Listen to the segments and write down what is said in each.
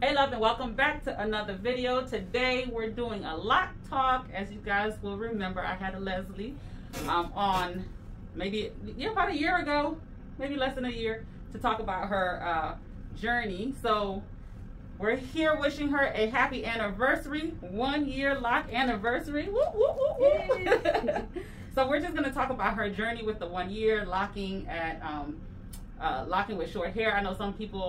Hey love, and welcome back to another video. Today we're doing a Loc Talk. As you guys will remember, I had a Leslie on maybe about a year ago, maybe less than a year, to talk about her journey. So we're here wishing her a happy anniversary, 1 year Loc anniversary. Woo, woo, woo, woo. So we're just gonna talk about her journey with the 1 year locking at locking with short hair. I know some people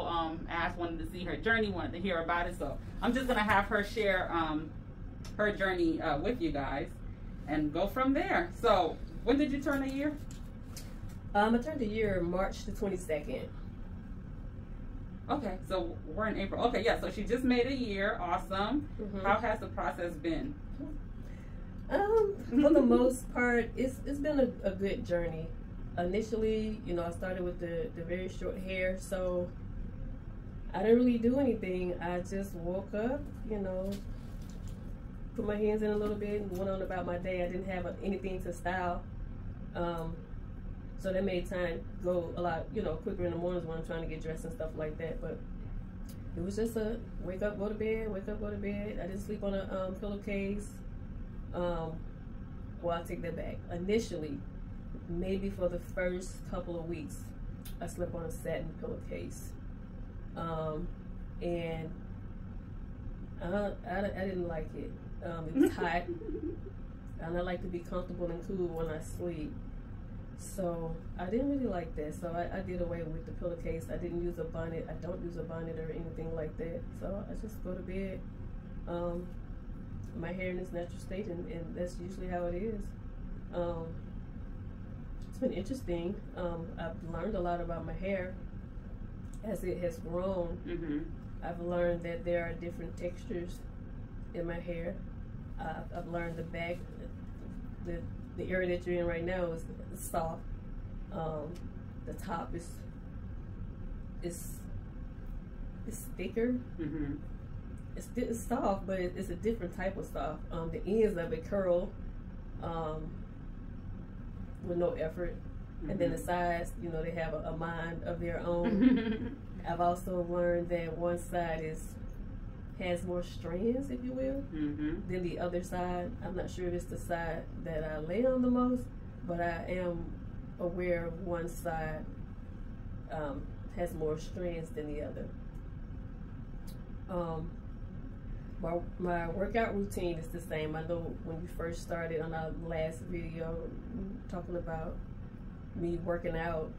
wanted to see her journey, wanted to hear about it. So I'm just gonna have her share her journey with you guys and go from there. So when did you turn a year? I turned a year March the 22nd. Okay, so we're in April. Okay, yeah, so she just made a year. Awesome. How has the process been? For the most part, it's been a good journey. Initially, you know, I started with the very short hair, so I didn't really do anything. I just woke up, you know, put my hands in a little bit and went on about my day. I didn't have anything to style. So that made time go a lot, you know, quicker in the mornings when I'm trying to get dressed and stuff like that. But it was just a wake up, go to bed, wake up, go to bed. I didn't sleep on a pillowcase. Well, I'll take that back. Initially, maybe for the first couple of weeks, I slept on a satin pillowcase. And I didn't like it. It was hot. And I like to be comfortable and cool when I sleep. So I didn't really like that. So I did away with the pillowcase. I didn't use a bonnet. I don't use a bonnet or anything like that. So I just go to bed. My hair in its natural state, and that's usually how it is. It's been interesting. I've learned a lot about my hair as it has grown. I've learned that there are different textures in my hair. I've learned the back, the area that you're in right now is soft. The top is thicker. It's soft, but it's a different type of soft. The ends of it curl with no effort. And then the sides, you know, they have a mind of their own. I've also learned that one side has more strands, if you will, than the other side. I'm not sure if it's the side that I lay on the most, but I am aware of one side has more strands than the other. My workout routine is the same. I know when you first started on our last video talking about me working out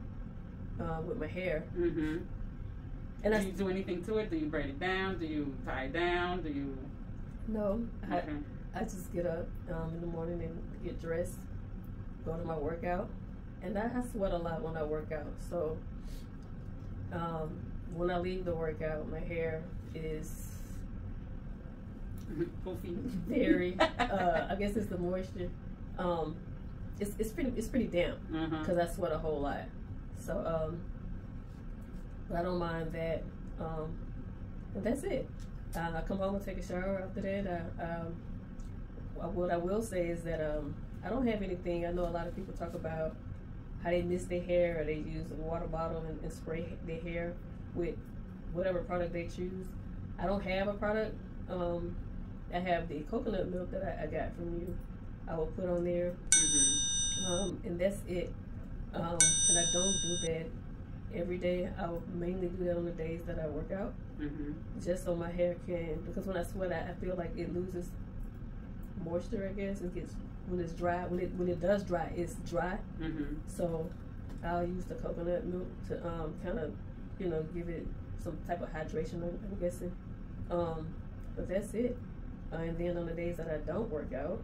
with my hair. And do you do anything to it? Do you braid it down? Do you tie it down? Do you? No. I just get up in the morning and get dressed, go to my workout, and I sweat a lot when I work out. So when I leave the workout, my hair is very I guess it's the moisture. It's pretty damp because I sweat a whole lot. So but I don't mind that. And that's it. I come home and take a shower after that. What I will say is that I don't have anything. I know a lot of people talk about how they mist their hair, or they use a water bottle and spray their hair with whatever product they choose. I don't have a product. I have the coconut milk that I got from you. I will put on there, and that's it. And I don't do that every day. I will mainly do that on the days that I work out, just so my hair can, because when I sweat, I feel like it loses moisture, I guess. It gets, when it's dry, when it does dry, it's dry. So I'll use the coconut milk to kind of, you know, give it some type of hydration, I'm guessing. But that's it. And then on the days that I don't work out,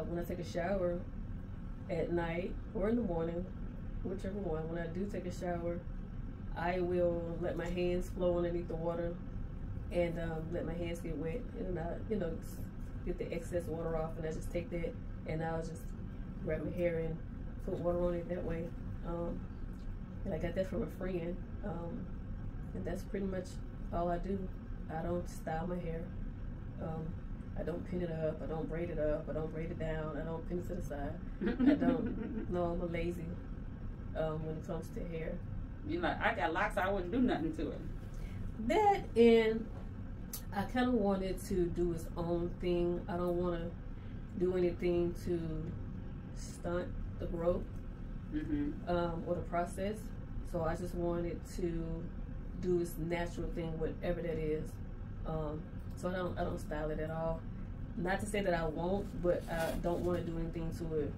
when I take a shower at night or in the morning, whichever one, when I do take a shower, I will let my hands flow underneath the water and let my hands get wet, and I, you know, get the excess water off, and I just take that and I'll just grab my hair and put water on it that way. And I got that from a friend, and that's pretty much all I do. I don't style my hair. I don't pin it up. I don't braid it up. I don't braid it down. I don't pin it to the side. I don't. No, I'm lazy when it comes to hair. You like, I got locks, I wouldn't do nothing to it. That, and I kind of wanted to do its own thing. I don't want to do anything to stunt the growth or the process. So I just wanted to do its natural thing, whatever that is. So I don't style it at all. Not to say that I won't, but I don't want to do anything to it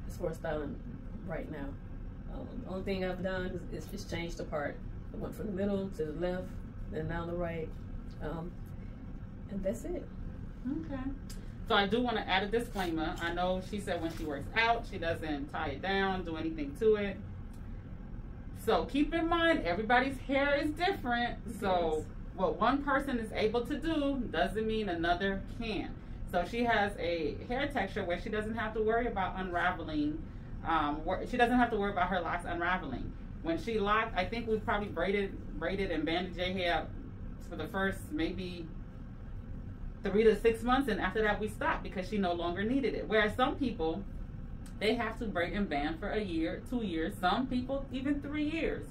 as far as styling right now. The only thing I've done is just changed the part. I went from the middle to the left, then down the right, and that's it. Okay. So I do want to add a disclaimer. I know she said when she works out, she doesn't tie it down, do anything to it. So keep in mind, everybody's hair is different. So what one person is able to do doesn't mean another can. So she has a hair texture where she doesn't have to worry about unraveling. She doesn't have to worry about her locks unraveling. When she locked, I think we probably braided and bandaged her hair for the first maybe 3 to 6 months, and after that we stopped because she no longer needed it. Whereas some people, they have to braid and band for a year, 2 years, some people even 3 years.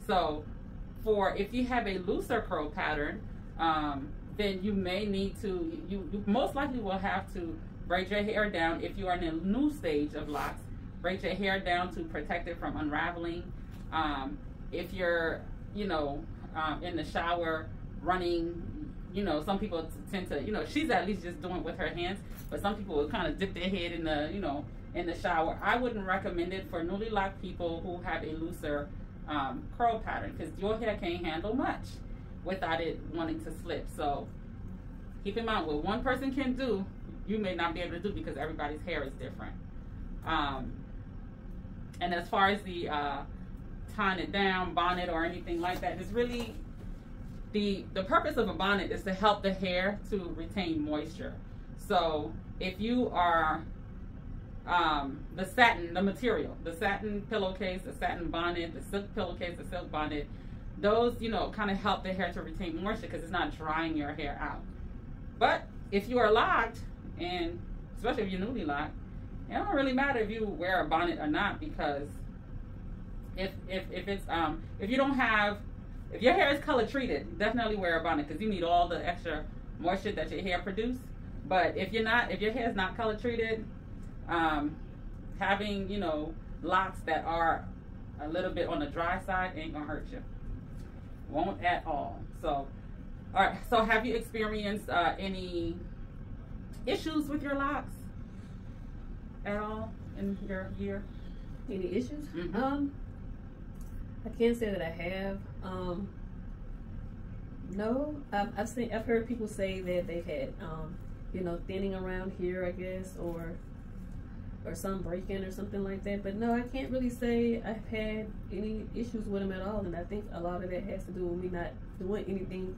So if you have a looser curl pattern, then you may need to, you most likely will have to braid your hair down. If you are in a new stage of locks, braid your hair down to protect it from unraveling. If you're, in the shower running, some people tend to, she's at least just doing it with her hands, but some people will kind of dip their head in the, in the shower. I wouldn't recommend it for newly locked people who have a looser curl pattern, because your hair can't handle much without it wanting to slip. So keep in mind, what one person can do, you may not be able to do, because everybody's hair is different. And as far as the tying it down, bonnet, or anything like that, it's really the purpose of a bonnet is to help the hair to retain moisture. So if you are the satin, the material, the satin pillowcase, the satin bonnet, the silk pillowcase, the silk bonnet, those, kind of help the hair to retain moisture because it's not drying your hair out. But if you are locked, and especially if you're newly locked, it don't really matter if you wear a bonnet or not, because if your hair is color treated, definitely wear a bonnet, because you need all the extra moisture that your hair produces. But if your hair is not color treated, having locks that are a little bit on the dry side ain't gonna hurt you. Won't at all. So, all right. So, have you experienced any issues with your locks at all in your year? Any issues? I can't say that I have. No, I've heard people say that they've had thinning around here, I guess, or some break-in or something like that. But no, I can't really say I've had any issues with them at all, and I think a lot of that has to do with me not doing anything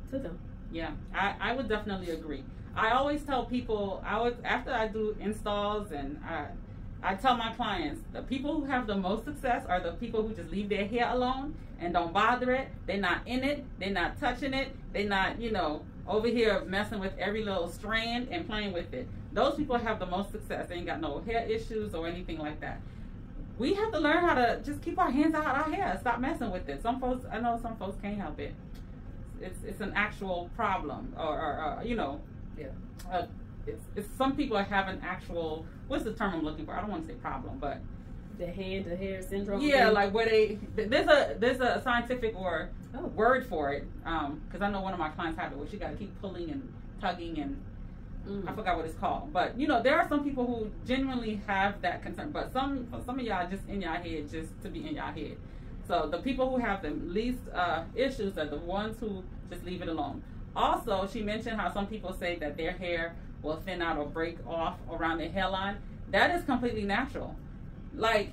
to them. Yeah, I would definitely agree. I always tell people, after I do installs, and I tell my clients, the people who have the most success are the people who just leave their hair alone and don't bother it. They're not in it. They're not touching it. They're not, over here messing with every little strand and playing with it. Those people have the most success. They ain't got no hair issues or anything like that. We have to learn how to just keep our hands out of our hair. Stop messing with it. I know some folks can't help it. It's an actual problem, it's some people have an actual, what's the term I'm looking for? I don't want to say problem, but the hand to hair syndrome. Yeah, thing? Like where there's a scientific word for it. Because I know one of my clients have it, where she got to keep pulling and tugging, and I forgot what it's called. But there are some people who genuinely have that concern. But some of y'all just in y'all head just to be in y'all head. So the people who have the least issues are the ones who just leave it alone. Also, she mentioned how some people say that their hair will thin out or break off around their hairline. That is completely natural. Like,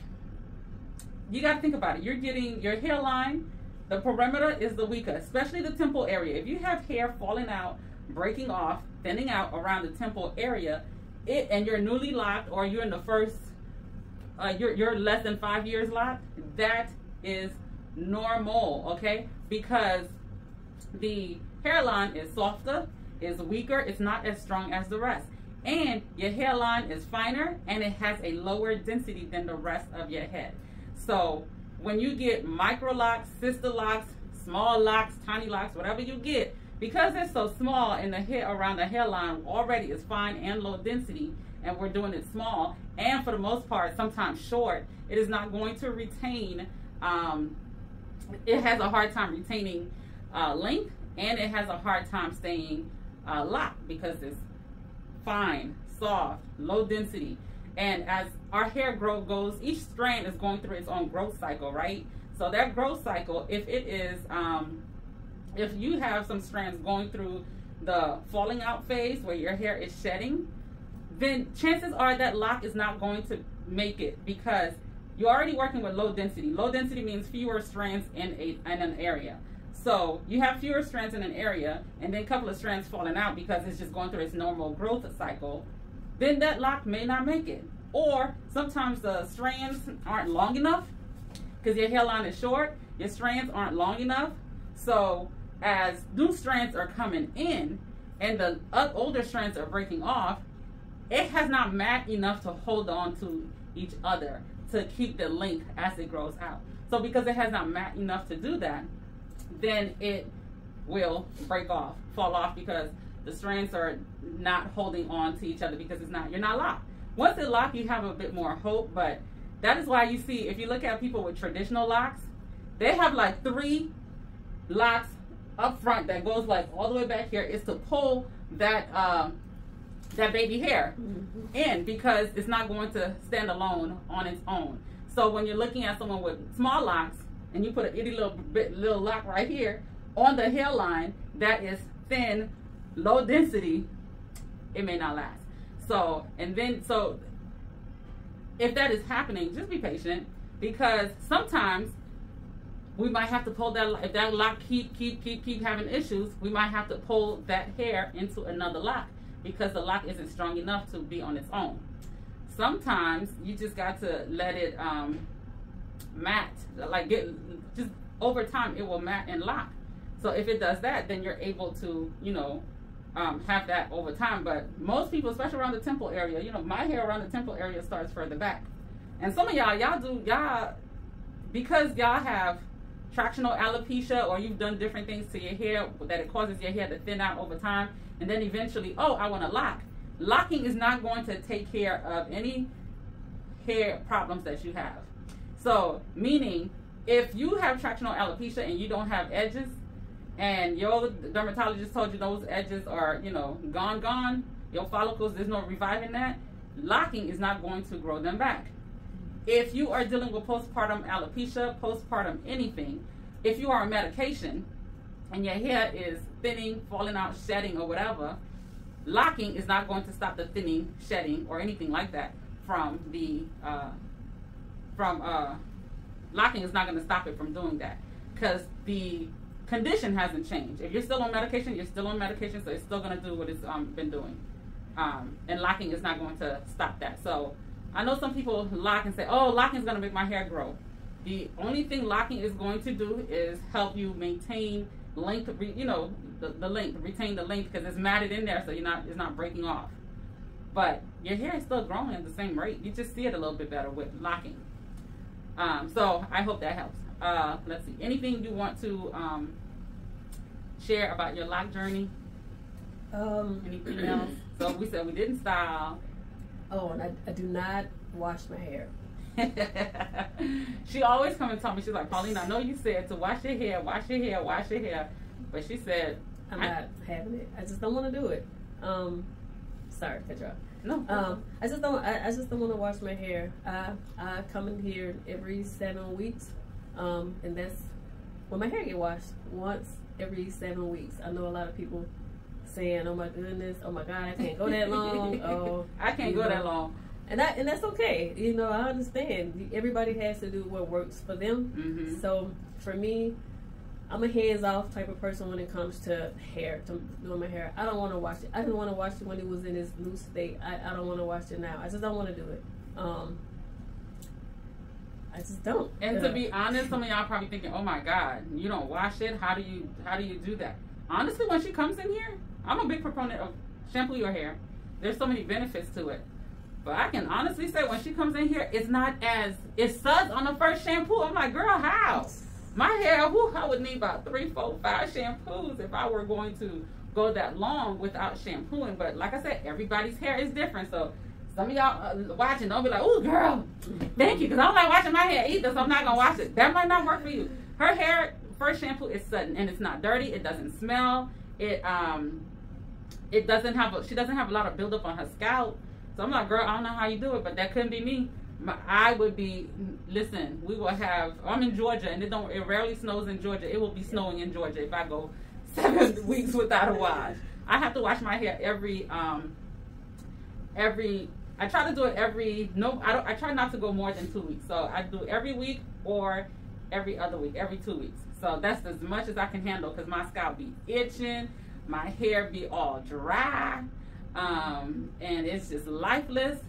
you got to think about it. You're getting your hairline, the perimeter is the weaker, especially the temple area. If you have hair falling out, breaking off, thinning out around the temple area, and you're newly locked, or you're in the first, you're less than 5 years locked, that is normal, okay? Because the hairline is softer, is weaker, it's not as strong as the rest. And your hairline is finer, and it has a lower density than the rest of your head. So when you get Microlocs, Sisterlocs, small locks, tiny locks, whatever you get, because it's so small and the hair around the hairline already is fine and low density, and we're doing it small and for the most part sometimes short, it is not going to retain, it has a hard time retaining length, and it has a hard time staying locked because it's fine, soft, low density. And as our hair growth goes, each strand is going through its own growth cycle, right? So that growth cycle, if it is, if you have some strands going through the falling out phase where your hair is shedding, then chances are that lock is not going to make it, because you're already working with low density. Low density means fewer strands in an area. So you have fewer strands in an area, and then a couple of strands falling out because it's just going through its normal growth cycle, then that lock may not make it. Or sometimes the strands aren't long enough because your hairline is short, your strands aren't long enough. So as new strands are coming in and the older strands are breaking off, it has not mat enough to hold on to each other to keep the length as it grows out. So because it has not mat enough to do that, then it will break off, fall off, because the strands are not holding on to each other because you're not locked. Once it locked, you have a bit more hope, but that is why you see, if you look at people with traditional locks, they have like 3 locks up front that goes like all the way back here, is to pull that that baby hair in, because it's not going to stand alone on its own. So when you're looking at someone with small locks and you put an itty little lock right here on the hairline that is thin, low density, it may not last. So if that is happening, just be patient, because sometimes we might have to pull that. If that lock keep having issues, we might have to pull that hair into another lock because the lock isn't strong enough to be on its own. Sometimes you just got to let it mat, just over time it will mat and lock. So if it does that, then you're able to, have that over time. But most people, especially around the temple area, my hair around the temple area starts further back. And some of y'all because y'all have tractional alopecia, or you've done different things to your hair that it causes your hair to thin out over time, and then eventually, oh, I want to lock. Locking is not going to take care of any hair problems that you have. So, meaning, if you have tractional alopecia and you don't have edges, and your dermatologist told you those edges are, gone, your follicles, there's no reviving that, locking is not going to grow them back. If you are dealing with postpartum alopecia, postpartum anything, if you are on medication and your hair is thinning, falling out, shedding, or whatever, locking is not going to stop the thinning, shedding, or anything like that locking is not going to stop it from doing that, because the condition hasn't changed. If you're still on medication, you're still on medication, so it's still going to do what it's been doing. And locking is not going to stop that. So I know some people lock and say, oh, locking is going to make my hair grow. The only thing locking is going to do is help you maintain length, the length, retain the length, because it's matted in there, so it's not breaking off. But your hair is still growing at the same rate. You just see it a little bit better with locking. So I hope that helps. Let's see. Anything you want to share about your lock journey? Anything else? So we said we didn't style. Oh, and I do not wash my hair. She always come and tell me, she's like, Pauline, I know you said to wash your hair, wash your hair, wash your hair, but she said I'm not having it. I just don't want to do it. Sorry to cut you off. No. I just don't want to wash my hair. I come in here every 7 weeks, and that's when my hair get washed, once every 7 weeks. I know a lot of people saying, oh my goodness, oh my God, I can't go that long. Oh, I can't go that long. And that's okay. I understand. Everybody has to do what works for them. Mm-hmm. So for me, I'm a hands-off type of person when it comes to hair, to doing my hair. I don't want to wash it. I didn't want to wash it when it was in its loose state. I don't want to wash it now. I just don't want to do it. I just don't. And to be honest, some of y'all probably thinking, oh my God, you don't wash it? How do you do that? Honestly, when she comes in here, I'm a big proponent of shampoo your hair. There's so many benefits to it. But I can honestly say when she comes in here, it's not as, it suds on the first shampoo. I'm like, girl, how? My hair, whew, I would need about 3, 4, 5 shampoos if I were going to go that long without shampooing. But like I said, everybody's hair is different. So some of y'all watching, don't be like, "Oh, girl, thank you," because I don't like washing my hair either, so I'm not gonna wash it. That might not work for you. Her hair, first shampoo is sudden, and it's not dirty. It doesn't smell. It doesn't have she doesn't have a lot of buildup on her scalp. So I'm like, girl, I don't know how you do it, but that couldn't be me. I would be, listen, we will have, I'm in Georgia, and it rarely snows in Georgia. It will be snowing in Georgia if I go 7 weeks without a wash. I have to wash my hair I try to do it I try not to go more than 2 weeks. So I do every week or every other week, every 2 weeks. So that's as much as I can handle, because my scalp be itching, my hair be all dry, and it's just lifeless.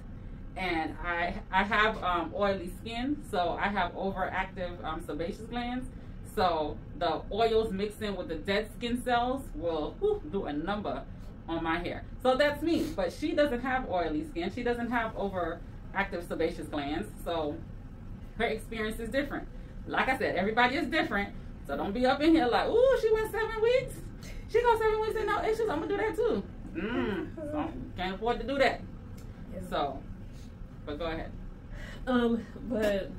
And I have oily skin, so I have overactive sebaceous glands. So the oils mixed in with the dead skin cells will do a number on my hair. So that's me. But she doesn't have oily skin. She doesn't have overactive sebaceous glands. So her experience is different. Like I said, everybody is different. So don't be up in here like, ooh, she went 7 weeks. She goes 7 weeks and no issues. I'm gonna do that too. So can't afford to do that. So, but go ahead. But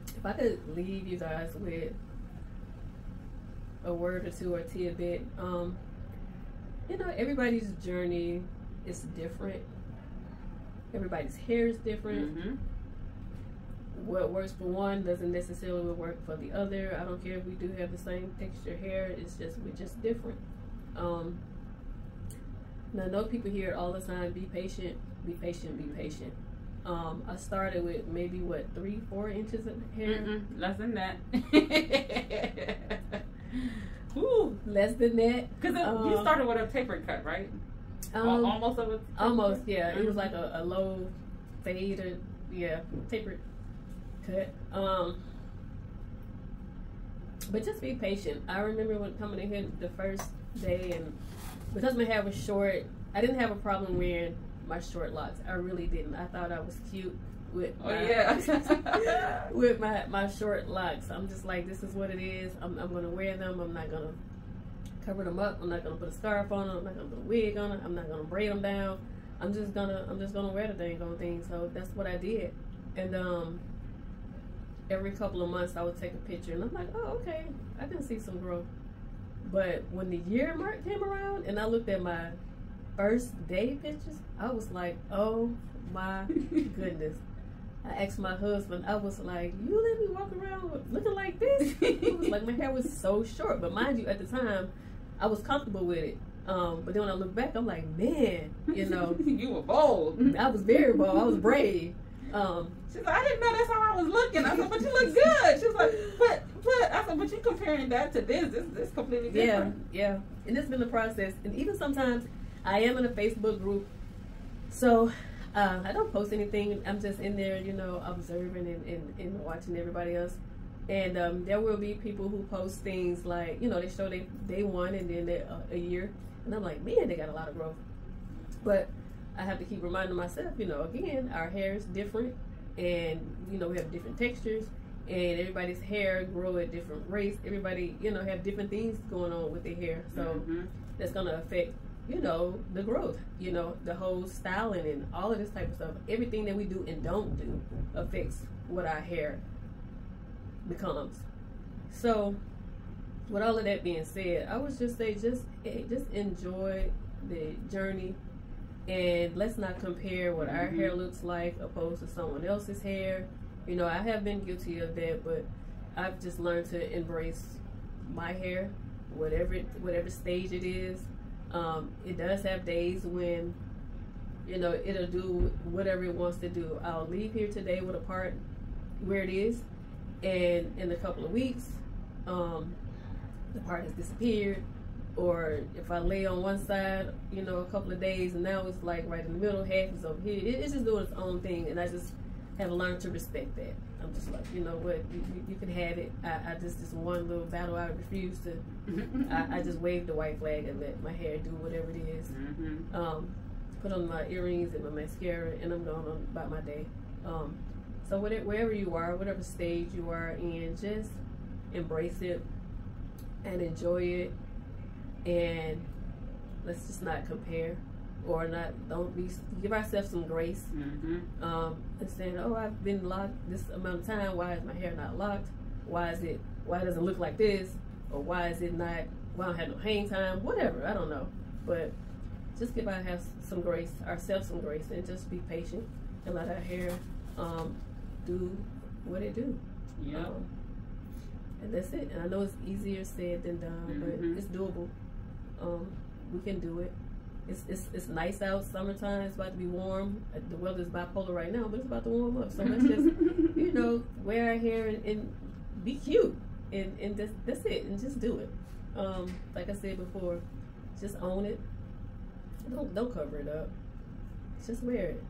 if I could leave you guys with a word or two or tidbit, you know, everybody's journey is different. Everybody's hair is different. Mm-hmm. What works for one doesn't necessarily work for the other. I don't care if we do have the same texture hair. It's just, we're just different. Now, I know people hear it all the time, be patient, be patient, be patient. I started with maybe, 3-4 inches of hair? Less than that. Ooh, less than that. Because you started with a tapered cut, right? Almost of a almost, yeah. It was like a low fade, tapered cut. But just be patient. I remember when coming in here the first day, and because my hair was short, I didn't have a problem wearing my short locks. I really didn't. I thought I was cute with my, with my short locks. I'm just like, this is what it is. I'm gonna wear them. I'm not gonna cover them up. I'm not gonna put a scarf on them. I'm not gonna put a wig on it. I'm not gonna braid them down. I'm just gonna wear the dang on thing. So that's what I did. And every couple of months I would take a picture, and I'm like, oh, okay, I can see some growth. But when the year mark came around and I looked at my first day pictures, I was like, oh my goodness. I asked my husband, I was like, you let me walk around looking like this? He was like, my hair was so short. But mind you, at the time, I was comfortable with it. But then when I look back, I'm like, man, you know. You were bold. I was very bold. I was brave. She's like, I didn't know that's how I was looking. I said, but you look good. She's like, but I said, but you comparing that to this completely different. Yeah. And it's been a process. And even sometimes I am in a Facebook group, so I don't post anything. I'm just in there, you know, observing and watching everybody else. And there will be people who post things like, you know, they show day one and then a year, and I'm like, man, they got a lot of growth. But I have to keep reminding myself, you know, again, our hair is different, and you know, we have different textures, and everybody's hair grow at different rates. Everybody, you know, have different things going on with their hair, so that's gonna affect, you know, the growth, you know, the whole styling and all of this type of stuff. Everything that we do and don't do affects what our hair becomes. So with all of that being said, I would just say, just enjoy the journey, and let's not compare what our hair looks like opposed to someone else's hair. You know, I have been guilty of that, but I've just learned to embrace my hair, whatever stage it is. It does have days when, you know, it'll do whatever it wants to do. I'll leave here today with a part where it is, and in a couple of weeks, the part has disappeared. Or if I lay on one side, you know, a couple of days, and now it's like right in the middle, half is over here. It's just doing its own thing, and I just have learned to respect that. I'm just like, you know what, you can have it. I just, this one little battle, I refuse to. I just wave the white flag and let my hair do whatever it is. Put on my earrings and my mascara, and I'm going on about my day. So wherever you are, whatever stage you are in, just embrace it and enjoy it, and let's just not compare, or give ourselves some grace. And saying, oh, I've been locked this amount of time, why is my hair not locked? Why does it look like this? Or why is it not, why I don't have no hang time? Whatever, I don't know. But just give ourselves some grace, and just be patient and let our hair do what it do. Yeah. And that's it. And I know it's easier said than done, but it's doable. We can do it. It's nice out, summertime. It's about to be warm. The weather's bipolar right now, but it's about to warm up. So let's just, wear our hair and be cute, and that's it, and just do it. Like I said before, just own it. Don't cover it up. Just wear it.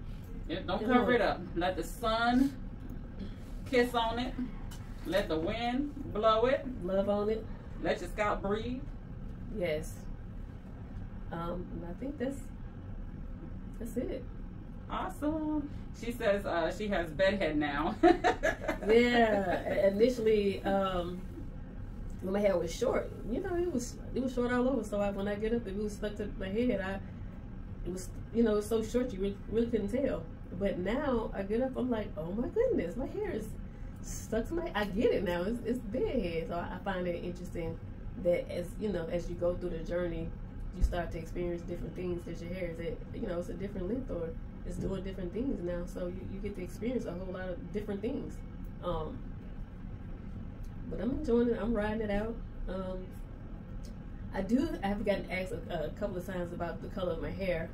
Yeah, don't cover it up. Let the sun kiss on it. Let the wind blow it. Love on it. Let your scalp breathe. Yes. And I think that's it. Awesome. She says she has bedhead now. Yeah. Initially, when my hair was short, it was short all over. So when I get up, if it was stuck to my head, it was so short you really couldn't tell. But now I get up, I'm like, oh my goodness, my hair is stuck to my. I get it now. It's bedhead. So I find it interesting that as you go through the journey, you start to experience different things. That your hair is it's a different length, or it's doing different things now. So you get to experience a whole lot of different things. But I'm enjoying it. I'm riding it out. I have gotten asked a couple of times about the color of my hair.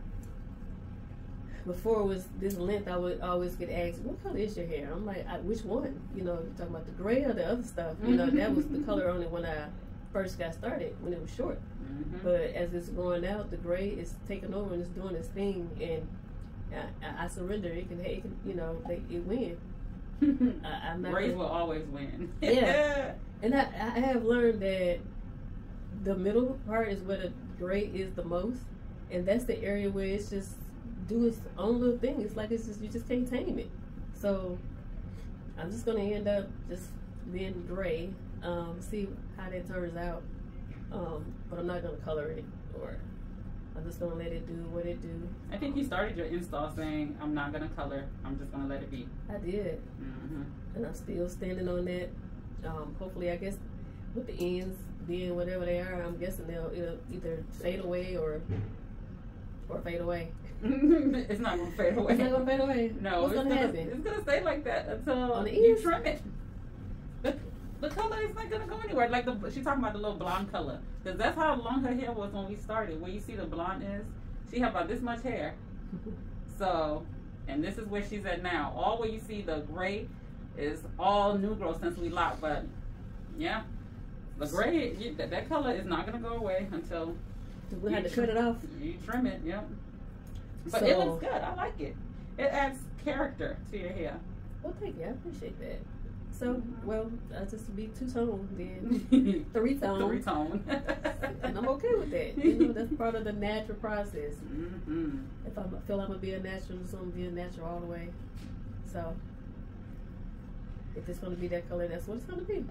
Before it was this length, I would always get asked, what color is your hair? I'm like, which one? You're talking about the gray or the other stuff? That was the color on it when I first got started, when it was short. But as it's growing out, the gray is taking over and it's doing its thing, and I surrender. It win. Grays will always win. Yeah. And I have learned that the middle part is where the gray is the most, and that's the area where it's just do its own little thing. It's like you just can't tame it. So I'm just gonna end up just being gray. See how that turns out. But I'm not gonna color it, or I'm just gonna let it do what it do. I think you started your install saying, I'm not gonna color, I'm just gonna let it be. I did. And I'm still standing on that. Hopefully, I guess with the ends being whatever they are, I'm guessing it'll either fade away or fade away. It's not gonna fade away. It's not gonna fade away. No, What's gonna happen? It's gonna stay like that until the you trim it. The color is not gonna go anywhere. Like she's talking about the little blonde color, because that's how long her hair was when we started. Where you see the blonde is, she had about this much hair. So, and this is where she's at now. All where you see the gray is all new growth since we locked. But yeah, the gray, that color is not gonna go away until we had to cut it off. You trim it, yep. But it looks good. I like it. It adds character to your hair. Well, thank you. I appreciate that. So, well, I just be two-tone then. Three-tone. Three-tone. And I'm okay with that. That's part of the natural process. If I feel I'm going to be a natural, I'm going to be a natural all the way. So, if it's going to be that color, that's what it's going to be.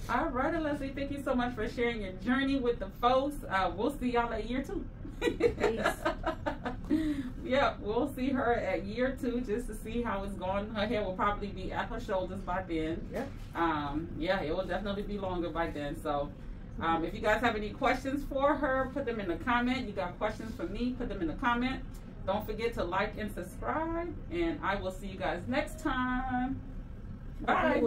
All right, Leslie, thank you so much for sharing your journey with the folks. We'll see y'all at year 2. Peace. Yeah, we'll see her at year 2 just to see how it's going. Her hair will probably be at her shoulders by then. Yeah, it will definitely be longer by then. So if you guys have any questions for her, put them in the comment. You got questions for me, put them in the comment. Don't forget to like and subscribe, and I will see you guys next time. Bye.